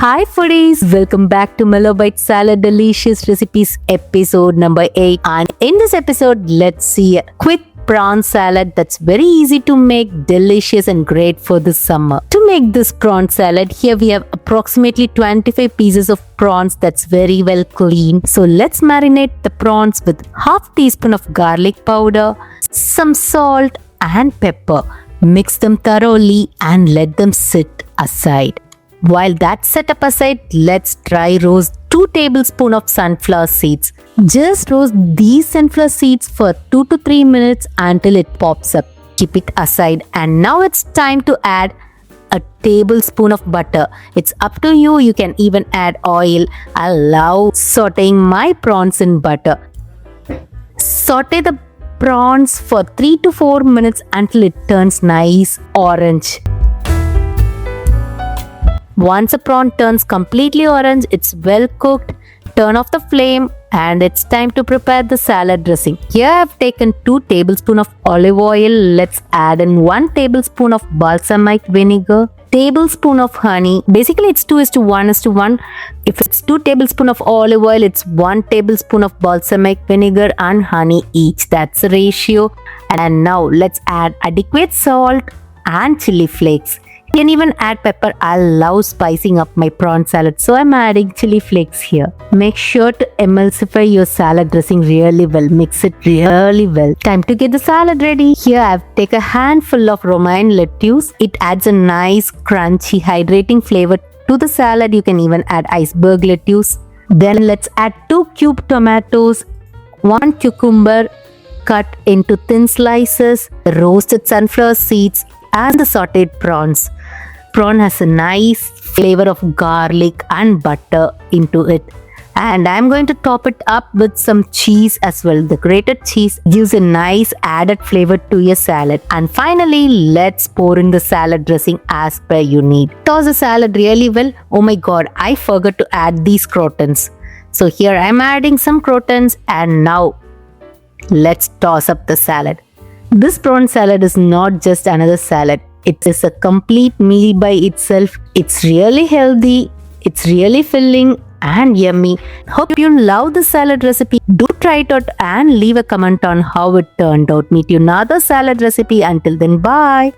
Hi foodies, welcome back to MellowBites Salad Delicious Recipes episode number 8. And in this episode, let's see a quick prawn salad that's very easy to make, delicious and great for the summer. To make this prawn salad, here we have approximately 25 pieces of prawns that's very well cleaned. So let's marinate the prawns with half teaspoon of garlic powder, some salt and pepper. Mix them thoroughly and let them sit aside. While that's set up aside, let's dry roast 2 tablespoons of sunflower seeds. Just roast these sunflower seeds for 2 to 3 minutes until it pops up. Keep it aside, and now it's time to add a tablespoon of butter. It's up to you, you can even add oil. I love sauteing my prawns in butter. Saute the prawns for 3 to 4 minutes until it turns nice orange. Once a prawn turns completely orange, it's well cooked. Turn off the flame and it's time to prepare the salad dressing. Here I have taken 2 tablespoons of olive oil. Let's add in 1 tablespoon of balsamic vinegar, tablespoon of honey. Basically it's 2:1:1. If it's 2 tablespoons of olive oil, it's 1 tablespoon of balsamic vinegar and honey each. That's the ratio. And now let's add adequate salt and chili flakes. You can even add pepper. I love spicing up my prawn salad, so I'm adding chili flakes here. Make sure to emulsify your salad dressing really well. Mix it really well. Time to get the salad ready. Here I've taken a handful of romaine lettuce. It adds a nice, crunchy, hydrating flavor to the salad. You can even add iceberg lettuce. Then let's add 2 cubed tomatoes, 1 cucumber cut into thin slices, roasted sunflower seeds, and the sauteed prawns. Prawn has a nice flavor of garlic and butter into it. And I'm going to top it up with some cheese as well. The grated cheese gives a nice added flavor to your salad. And finally, let's pour in the salad dressing as per you need. Toss the salad really well. Oh my god, I forgot to add these croutons. So here I'm adding some croutons, and now let's toss up the salad. This prawn salad is not just another salad. It is a complete meal by itself. It's really healthy, it's really filling and yummy. Hope you love the salad recipe. Do try it out and leave a comment on how it turned out. Meet you another salad recipe. Until then, bye.